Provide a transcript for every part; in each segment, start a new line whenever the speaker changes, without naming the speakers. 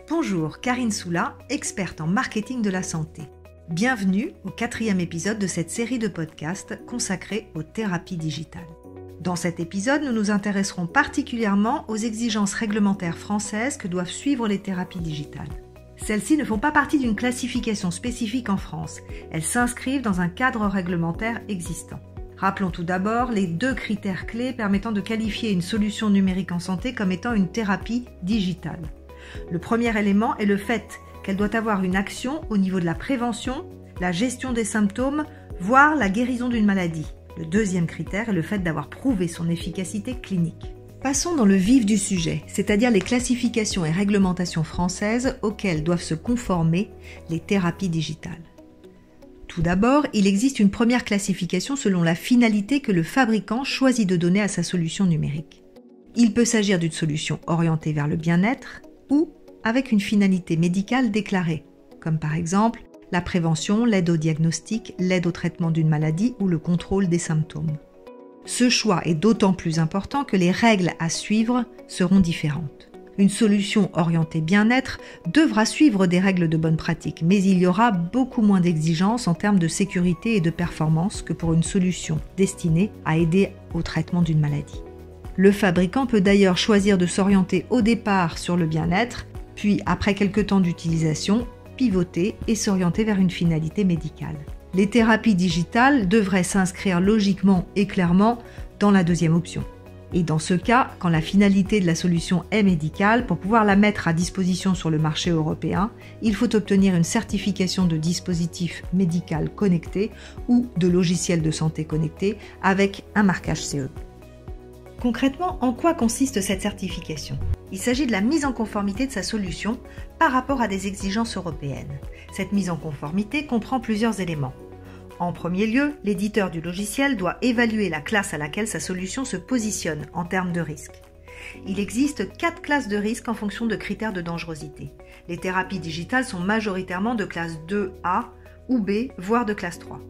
Bonjour, Karine Soula, experte en marketing de la santé. Bienvenue au 4e épisode de cette série de podcasts consacrée aux thérapies digitales. Dans cet épisode, nous nous intéresserons particulièrement aux exigences réglementaires françaises que doivent suivre les thérapies digitales. Celles-ci ne font pas partie d'une classification spécifique en France, elles s'inscrivent dans un cadre réglementaire existant. Rappelons tout d'abord les 2 critères clés permettant de qualifier une solution numérique en santé comme étant une thérapie digitale. Le premier élément est le fait qu'elle doit avoir une action au niveau de la prévention, la gestion des symptômes, voire la guérison d'une maladie. Le deuxième critère est le fait d'avoir prouvé son efficacité clinique. Passons dans le vif du sujet, c'est-à-dire les classifications et réglementations françaises auxquelles doivent se conformer les thérapies digitales. Tout d'abord, il existe une première classification selon la finalité que le fabricant choisit de donner à sa solution numérique. Il peut s'agir d'une solution orientée vers le bien-être ou avec une finalité médicale déclarée, comme par exemple la prévention, l'aide au diagnostic, l'aide au traitement d'une maladie ou le contrôle des symptômes. Ce choix est d'autant plus important que les règles à suivre seront différentes. Une solution orientée bien-être devra suivre des règles de bonne pratique, mais il y aura beaucoup moins d'exigences en termes de sécurité et de performance que pour une solution destinée à aider au traitement d'une maladie. Le fabricant peut d'ailleurs choisir de s'orienter au départ sur le bien-être, puis après quelques temps d'utilisation, pivoter et s'orienter vers une finalité médicale. Les thérapies digitales devraient s'inscrire logiquement et clairement dans la deuxième option. Et dans ce cas, quand la finalité de la solution est médicale, pour pouvoir la mettre à disposition sur le marché européen, il faut obtenir une certification de dispositif médical connecté ou de logiciel de santé connecté avec un marquage CE. Concrètement, en quoi consiste cette certification ? Il s'agit de la mise en conformité de sa solution par rapport à des exigences européennes. Cette mise en conformité comprend plusieurs éléments. En premier lieu, l'éditeur du logiciel doit évaluer la classe à laquelle sa solution se positionne en termes de risque. Il existe 4 classes de risque en fonction de critères de dangerosité. Les thérapies digitales sont majoritairement de classe 2A ou B, voire de classe 3.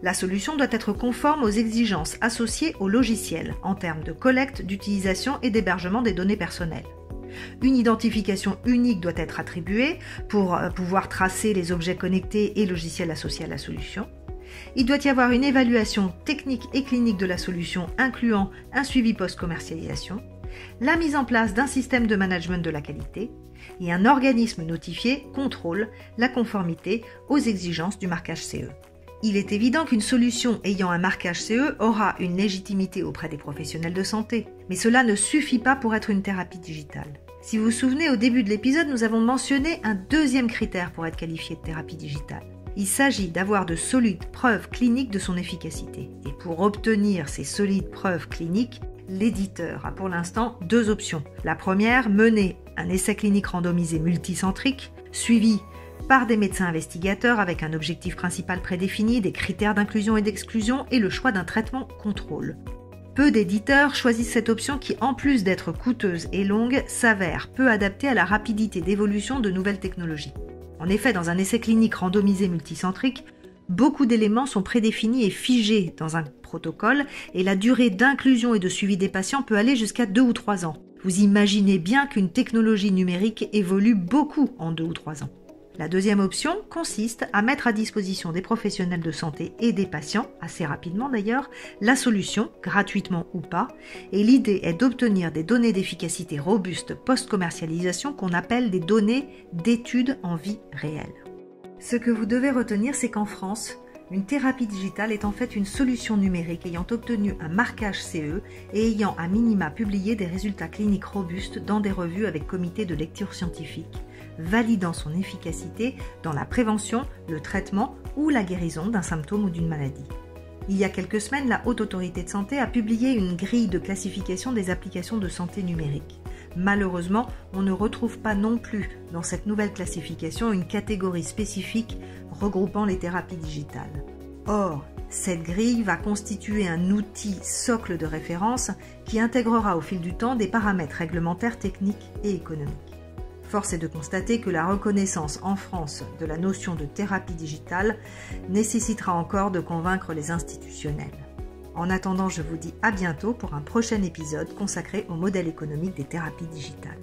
La solution doit être conforme aux exigences associées au logiciel en termes de collecte, d'utilisation et d'hébergement des données personnelles. Une identification unique doit être attribuée pour pouvoir tracer les objets connectés et logiciels associés à la solution. Il doit y avoir une évaluation technique et clinique de la solution incluant un suivi post-commercialisation, la mise en place d'un système de management de la qualité et un organisme notifié contrôle la conformité aux exigences du marquage CE. Il est évident qu'une solution ayant un marquage CE aura une légitimité auprès des professionnels de santé, mais cela ne suffit pas pour être une thérapie digitale. Si vous vous souvenez, au début de l'épisode, nous avons mentionné un deuxième critère pour être qualifié de thérapie digitale. Il s'agit d'avoir de solides preuves cliniques de son efficacité. Et pour obtenir ces solides preuves cliniques, l'éditeur a pour l'instant 2 options. La première, mener un essai clinique randomisé multicentrique, suivi par des médecins investigateurs avec un objectif principal prédéfini, des critères d'inclusion et d'exclusion et le choix d'un traitement contrôle. Peu d'éditeurs choisissent cette option qui, en plus d'être coûteuse et longue, s'avère peu adaptée à la rapidité d'évolution de nouvelles technologies. En effet, dans un essai clinique randomisé multicentrique, beaucoup d'éléments sont prédéfinis et figés dans un protocole et la durée d'inclusion et de suivi des patients peut aller jusqu'à 2 ou 3 ans. Vous imaginez bien qu'une technologie numérique évolue beaucoup en 2 ou 3 ans. La deuxième option consiste à mettre à disposition des professionnels de santé et des patients, assez rapidement d'ailleurs, la solution, gratuitement ou pas, et l'idée est d'obtenir des données d'efficacité robustes post-commercialisation qu'on appelle des données d'études en vie réelle. Ce que vous devez retenir, c'est qu'en France, une thérapie digitale est en fait une solution numérique ayant obtenu un marquage CE et ayant à minima publié des résultats cliniques robustes dans des revues avec comité de lecture scientifique, validant son efficacité dans la prévention, le traitement ou la guérison d'un symptôme ou d'une maladie. Il y a quelques semaines, la Haute Autorité de Santé a publié une grille de classification des applications de santé numérique. Malheureusement, on ne retrouve pas non plus dans cette nouvelle classification une catégorie spécifique regroupant les thérapies digitales. Or, cette grille va constituer un outil socle de référence qui intégrera au fil du temps des paramètres réglementaires, techniques et économiques. Force est de constater que la reconnaissance en France de la notion de thérapie digitale nécessitera encore de convaincre les institutionnels. En attendant, je vous dis à bientôt pour un prochain épisode consacré au modèle économique des thérapies digitales.